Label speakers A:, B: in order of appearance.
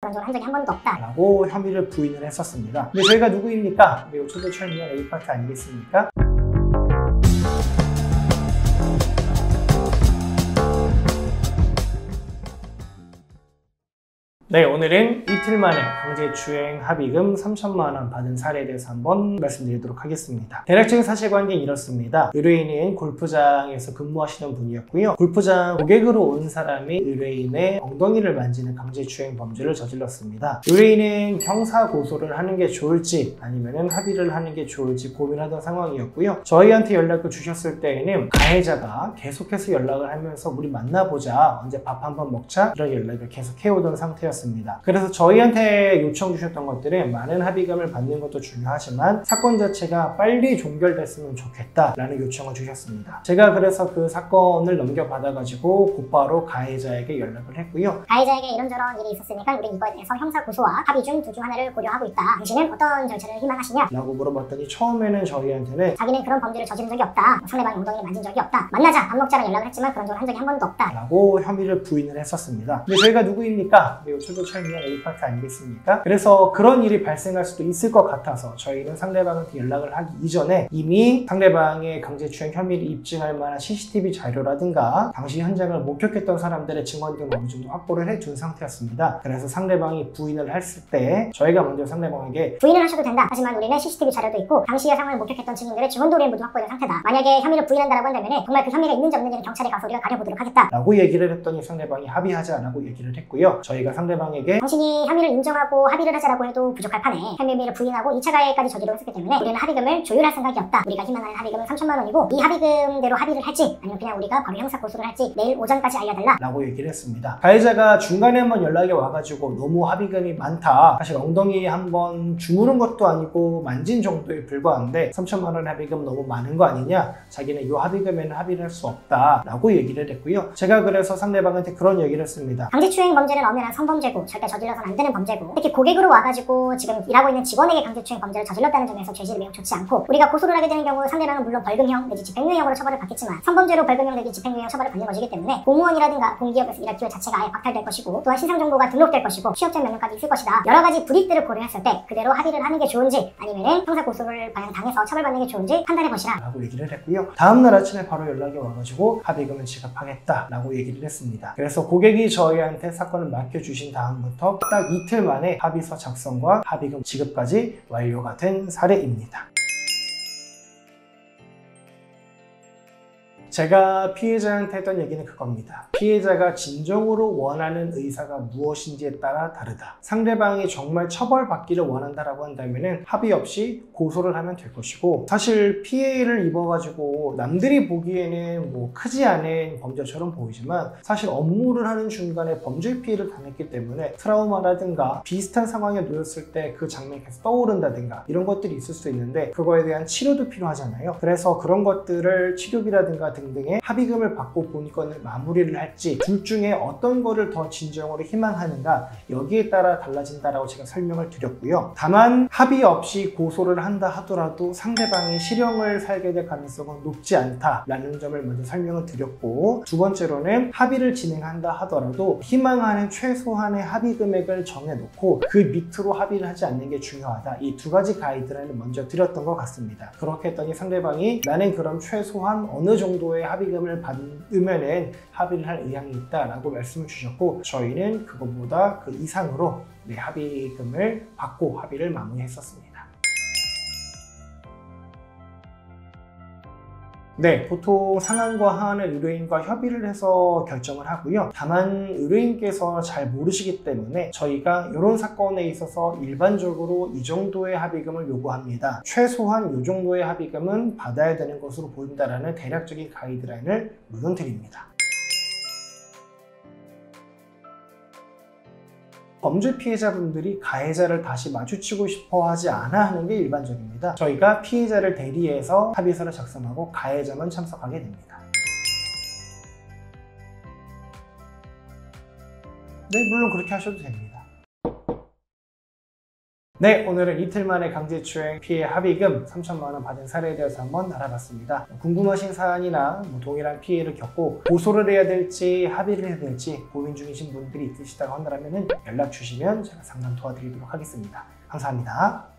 A: 그런 적을 한 적이 한 번도 없다
B: 라고 혐의를 부인을 했었습니다. 근데 저희가 누구입니까? 매우 초대철미한 A파트 아니겠습니까? 네, 오늘은 이틀 만에 강제추행 합의금 3천만 원 받은 사례에 대해서 한번 말씀드리도록 하겠습니다. 대략적인 사실관계는 이렇습니다. 의뢰인은 골프장에서 근무하시는 분이었고요. 골프장 고객으로 온 사람이 의뢰인의 엉덩이를 만지는 강제추행 범죄를 저질렀습니다. 의뢰인은 형사 고소를 하는 게 좋을지 아니면 합의를 하는 게 좋을지 고민하던 상황이었고요. 저희한테 연락을 주셨을 때에는 가해자가 계속해서 연락을 하면서 우리 만나보자, 언제 밥 한번 먹자, 이런 연락을 계속 해오던 상태였습니다. 그래서 저희한테 요청 주셨던 것들은 많은 합의금을 받는 것도 중요하지만 사건 자체가 빨리 종결됐으면 좋겠다라는 요청을 주셨습니다. 제가 그래서 그 사건을 넘겨받아가지고 곧바로 가해자에게 연락을 했고요.
A: 가해자에게 이런저런 일이 있었으니까 우리 이거에 대해서 형사 고소와 합의 중 둘 중 하나를 고려하고 있다. 당신은 어떤 절차를 희망하시냐?
B: 라고 물어봤더니 처음에는 저희한테는
A: 자기는 그런 범죄를 저지른 적이 없다. 상대방의 엉덩이를 만진 적이 없다. 만나자, 밥 먹자는 연락을 했지만 그런 적을 한 적이 한 번도 없다.
B: 라고 혐의를 부인을 했었습니다. 근데 저희가 누구입니까? 매우 초대철미한 A파트 아니겠습니까? 그래서 그런 일이 발생할 수도 있을 것 같아서 저희는 상대방한테 연락을 하기 이전에 이미 상대방의 강제추행 혐의를 입증할 만한 CCTV 자료라든가 당시 현장을 목격했던 사람들의 증언 등을 어느 정도 확보를 해둔 상태였습니다. 그래서 상대방이 부인을 했을 때 저희가 먼저 상대방에게
A: 부인을 하셔도 된다. 하지만 우리는 CCTV 자료도 있고 당시의 상황을 목격했던 증인들의 증언도 우리는 모두 확보된 상태다. 만약에 혐의를 부인한다라고 한다면 정말 그 혐의가 있는지 없는지는 경찰에 가서 우리가 가려보도록 하겠다.
B: 라고 얘기를 했더니 상대방이 합의하자라고 얘기를 했고요. 저희가 상대방에게
A: 당신이 혐의를 인정하고 합의를 하자라고 해도 부족할 판에 혐의를 부인하고 2차 가해까지 저지르고 했기 때문에 우리는 합의금을 조율할 생각이 없다. 우리가 희망하는 합의금은 3천만 원이고 이 합의금대로 합의를 할지 아니면 그냥 우리가 바로 형사 고소를 할지 내일 오전까지 알려달라
B: 라고 얘기를 했습니다. 가해자가 중간에 한번 연락이 와가지고 너무 합의금이 많다. 사실 엉덩이 한번 주무른 것도 아니고 만진 정도에 불과한데 3천만 원 합의금 너무 많은 거 아니냐? 자기는 이 합의금에는 합의를 할 수 없다 라고 얘기를 했고요. 제가 그래서 상대방한테 그런 얘기를 했습니다.
A: 강제추행 범죄는 엄연한 성범죄고 절대 저질러서는 안 되는 범죄고 특히 고객으로 와가지고 지금 일하고 있는 직원에게 강제추행 범죄를 저질렀다는 점에서 죄질이 매우 좋지 않고 우리가 고소를 하게 되는 경우 상대방은 물론 벌금형 내지 집행유예형으로 처벌을 받겠지만 성범죄로 벌금형 내지 집행유예형 처벌을 받는 것이기 때문에 공무원이라든가 공기업에서 일할 기회 자체가 아예 박탈될 것이고 또한 신상정보가 등록될 것이고 취업자 명령까지 있을 것이다. 여러 가지 불이익들을 고려했을 때 그대로 합의를 하는 게 좋은지 아니면 형사 고소를 당해서 처벌받는 게 좋은지 판단해 보시라
B: 라고 얘기를 했고요. 다음날 아침에 바로 연락이 와가지고 합의금을 지급하겠다 라고 얘기를 했습니다. 그래서 고객이 저희한테 사건을 맡겨주신 다음부터 딱 이틀 만에 합의서 작성과 합의금 지급까지 완료가 된 사례입니다. 제가 피해자한테 했던 얘기는 그겁니다. 피해자가 진정으로 원하는 의사가 무엇인지에 따라 다르다. 상대방이 정말 처벌받기를 원한다라고 한다면 합의 없이 고소를 하면 될 것이고 사실 피해를 입어가지고 남들이 보기에는 뭐 크지 않은 범죄처럼 보이지만 사실 업무를 하는 중간에 범죄 피해를 당했기 때문에 트라우마라든가 비슷한 상황에 놓였을 때 그 장면이 계속 떠오른다든가 이런 것들이 있을 수 있는데 그거에 대한 치료도 필요하잖아요. 그래서 그런 것들을 치료비라든가 등등의 합의금을 받고 본건을 마무리를 할지 둘 중에 어떤 거를 더 진정으로 희망하는가 여기에 따라 달라진다라고 제가 설명을 드렸고요. 다만 합의 없이 고소를 한다 하더라도 상대방이 실형을 살게 될 가능성은 높지 않다라는 점을 먼저 설명을 드렸고 두 번째로는 합의를 진행한다 하더라도 희망하는 최소한의 합의 금액을 정해놓고 그 밑으로 합의를 하지 않는 게 중요하다. 이 두 가지 가이드라인을 먼저 드렸던 것 같습니다. 그렇게 했더니 상대방이 나는 그럼 최소한 어느 정도의 합의금을 받으면은 합의를 할 의향이 있다라고 말씀을 주셨고 저희는 그것보다 그 이상으로 합의금을 받고 합의를 마무리했었습니다. 네, 보통 상한과 하한을 의뢰인과 협의를 해서 결정을 하고요. 다만 의뢰인께서 잘 모르시기 때문에 저희가 이런 사건에 있어서 일반적으로 이 정도의 합의금을 요구합니다. 최소한 이 정도의 합의금은 받아야 되는 것으로 보인다라는 대략적인 가이드라인을 물론 드립니다. 범죄 피해자분들이 가해자를 다시 마주치고 싶어 하지 않아 하는 게 일반적입니다. 저희가 피해자를 대리해서 합의서를 작성하고 가해자만 참석하게 됩니다. 네, 물론 그렇게 하셔도 됩니다. 네, 오늘은 이틀 만에 강제추행 피해 합의금 3천만 원 받은 사례에 대해서 한번 알아봤습니다. 궁금하신 사안이나 동일한 피해를 겪고 고소를 해야 될지 합의를 해야 될지 고민 중이신 분들이 있으시다고 한다면 연락 주시면 제가 상담 도와드리도록 하겠습니다. 감사합니다.